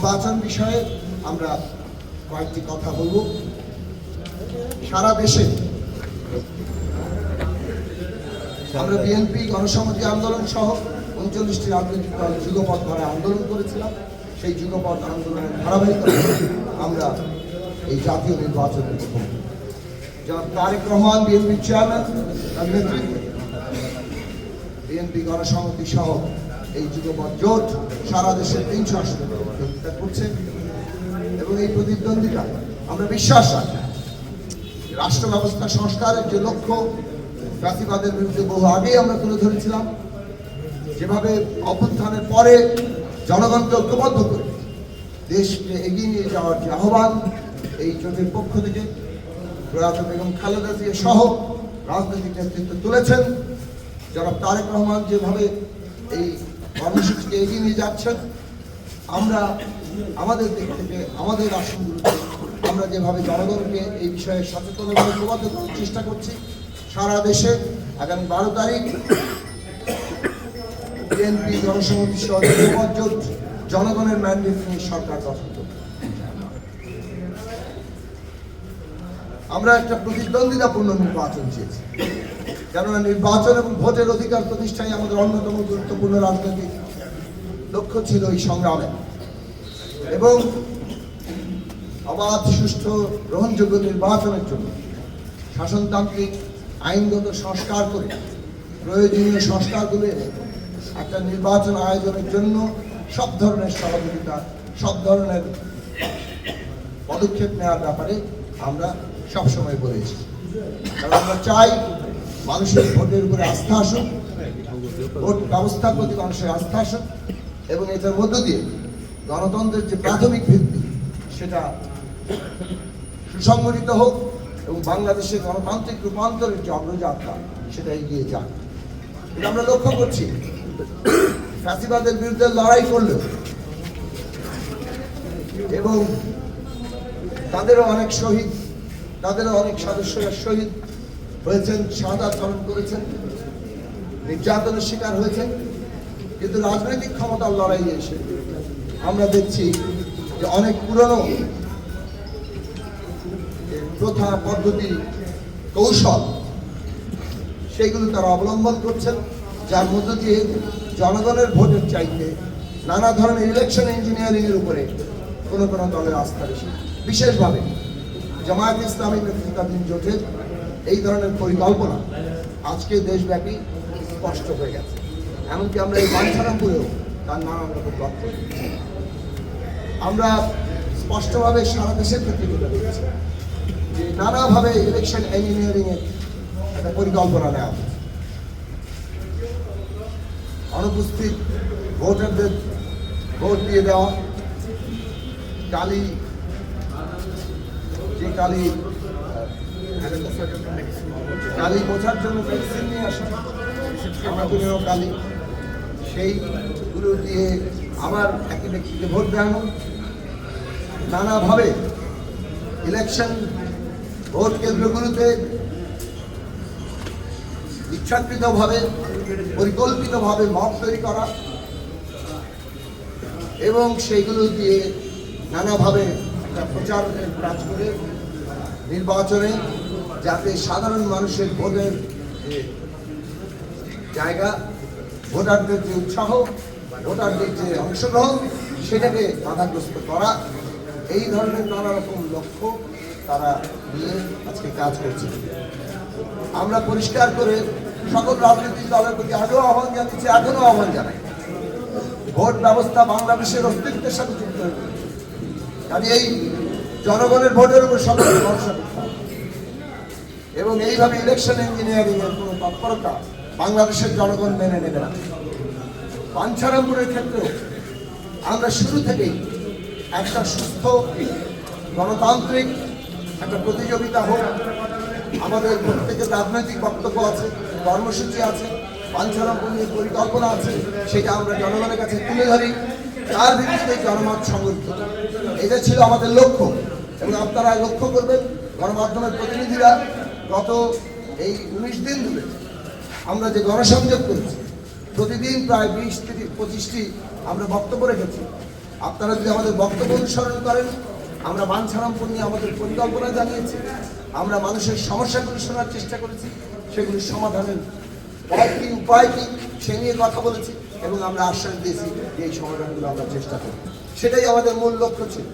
নির্বাচন বিষয়ে আমরা কয়েকটি কথা বলব। সারা দেশে আমরা বিএনপি গণসংহতি আন্দোলন সহ ৩৯টি রাজনৈতিক দল যুগপৎ ধরে আন্দোলন করেছিলাম। সেই যুগপৎ আন্দোলনের ধারাবাহিকতায় আমরা এই জাতীয় নির্বাচনের জনাব তারেক রহমান বিএনপি চেয়ারম্যান তার নেতৃত্বে বিএনপি গণসংহতি সহ এই যুগপৎ জোট সারা দেশের ৩০০ আসনে প্রতিদ্বন্দ্বিতা করছে এবং এই প্রতিদ্বন্দ্বিতা আমরা বিশ্বাস রাখি রাষ্ট্র ব্যবস্থা সংস্কারের যে লক্ষ্য ফ্যাসিবাদের বিরুদ্ধে বহু আগেই আমরা তুলে ধরেছিলাম, যেভাবে অভ্যুত্থানের পরে জনগণকে ঐক্যবদ্ধ করে দেশকে এগিয়ে নিয়ে যাওয়ার যে আহ্বান এই জোটের পক্ষ থেকে প্রয়াত বেগম খালেদা জিয়া সহ রাজনৈতিক নেতৃত্ব তুলেছেন। জনাব তারেক রহমান যেভাবে এই কর্মসূচিকে এগিয়ে নিয়ে যাচ্ছেন, আমরা আমাদের দিক থেকে আমাদের আসনগুলোতে আমরা যেভাবে জনগণকে এই বিষয়ে সচেতন এবং ঐক্যবদ্ধ করার চেষ্টা করছি, সারা দেশে আগামী 12 তারিখ বিএনপি গণসংহতি সহ জোট জনগণের ম্যান্ডেট নিয়ে সরকার গঠন করবে। আমরা একটা প্রতিদ্বন্দ্বিতাপূর্ণ নির্বাচন চেয়েছি, কেননা নির্বাচন এবং ভোটের অধিকার প্রতিষ্ঠায় আমাদের অন্যতম গুরুত্বপূর্ণ রাজনৈতিক লক্ষ্য ছিল এই সংগ্রামে এবং অবাধ সুষ্ঠু গ্রহণযোগ্য নির্বাচনের জন্য শাসনতান্ত্রিক আইনগত সংস্কার করে প্রয়োজনীয় সংস্কারগুলো এনে একটা নির্বাচন আয়োজনের জন্য সব ধরনের সহযোগিতা সব ধরনের পদক্ষেপ নেওয়ার ব্যাপারে আমরা সবসময় বলেছি। কারণ আমরা চাই মানুষের ভোটের উপরে আস্থা আসুক, ভোট ব্যবস্থার প্রতি মানুষের আস্থা আসুক এবং এটার মধ্য দিয়ে গণতন্ত্রের যে প্রাথমিক ভিত্তি সেটা সুসংগঠিত হোক এবং বাংলাদেশের গণতান্ত্রিক রূপান্তরের যে অগ্রযাত্রা সেটা এগিয়ে যাক। এটা আমরা লক্ষ্য করছি ফ্যাসিবাদের বিরুদ্ধে লড়াই করলেও এবং তাদেরও অনেক শহীদ, তাদেরও অনেক সদস্যরা শহীদ হয়েছেন, শাহাদাত বরণ করেছেন, নির্যাতনের শিকার হয়েছেন, কিন্তু রাজনৈতিক ক্ষমতার লড়াইয়ে এসে আমরা দেখছি যে অনেক পুরনো প্রথা পদ্ধতি কৌশল সেইগুলো তারা অবলম্বন করছেন, যার মধ্য দিয়ে জনগণের ভোটের চাইতে নানা ধরনের ইলেকশন ইঞ্জিনিয়ারিং এর উপরে কোনো কোনো দলের আস্থা বেশি। বিশেষভাবে জামায়াত ইসলামী নেতৃত্বাধীন জোটের এই ধরনের পরিকল্পনা আজকে দেশব্যাপী স্পষ্ট হয়ে গেছে। এমনকি আমরা এই বাঞ্ছারামপুরেও তার নানান রকম লক্ষ্য আমরা স্পষ্টভাবে সারা দেশের ক্ষেত্রে দেখছি যে নানাভাবে ইলেকশন ইঞ্জিনিয়ারিং এর একটা পরিকল্পনা নেওয়া হচ্ছে। অনুপস্থিত ভোটারদের ভোট দিয়ে দেওয়া, কালি বোঝার জন্য ভ্যাকসিন নিয়ে আসা, কালি সেইগুলো দিয়ে আবার একই ব্যক্তিকে ভোট দেওয়ানো, নানাভাবে ইলেকশন ভোট কেন্দ্রগুলোতে ইচ্ছাকৃতভাবে পরিকল্পিতভাবে মব তৈরি করা এবং সেইগুলো দিয়ে নানাভাবে একটা প্রচারের কাজ করে নির্বাচনে যাতে সাধারণ মানুষের ভোটের যে জায়গা, ভোটারদের যে উৎসাহ, ভোটারদের যে অংশগ্রহণ সেটাকে বাধাগ্রস্ত করা, এই ধরনের নানা রকম লক্ষ্য তারা নিয়ে আজকে কাজ করছে। আমরা পরিষ্কার করে সকল রাজনৈতিক দলের প্রতি আগেও আহ্বান জানিয়েছি, এখনও আহ্বান জানাই, ভোট ব্যবস্থা বাংলাদেশের অস্তিত্বের সাথে যুক্ত হয়ে পড়েছে। কাজে এই জনগণের ভোটের উপর সকলকে ভরসা করতে হবে এবং এইভাবে ইলেকশন ইঞ্জিনিয়ারিং এর কোনো তৎপরতা বাংলাদেশের জনগণ মেনে নেবে না। বাঞ্ছারামপুরের ক্ষেত্রেও আমরা শুরু থেকেই একটা সুস্থ গণতান্ত্রিক একটা প্রতিযোগিতা হোক, আমাদের প্রত্যেকের রাজনৈতিক বক্তব্য আছে, কর্মসূচি আছে, বাঞ্ছারামপুর নিয়ে পরিকল্পনা আছে, সেটা আমরা জনগণের কাছে তুলে ধরি, তার ভিত্তিতে জনমত সংগঠিত। এটা ছিল আমাদের লক্ষ্য এবং আপনারা লক্ষ্য করবেন গণমাধ্যমের প্রতিনিধিরা গত এই 19 দিন ধরে আমরা যে গণসংযোগ করেছি, প্রতিদিন প্রায় 20 থেকে 25টি আমরা বক্তব্য রেখেছি আপনারা যদি আমাদের বক্তব্য অনুসরণ করেন, আমরা বাঞ্ছারামপুর নিয়ে আমাদের পরিকল্পনা জানিয়েছি, আমরা মানুষের সমস্যাগুলো শোনার চেষ্টা করেছি, সেগুলি সমাধানের পথ কি উপায় কি সে নিয়ে কথা বলেছি এবং আমরা আশ্বাস দিয়েছি যে এই সমাধানগুলো আমরা চেষ্টা করব। সেটাই আমাদের মূল লক্ষ্য ছিল।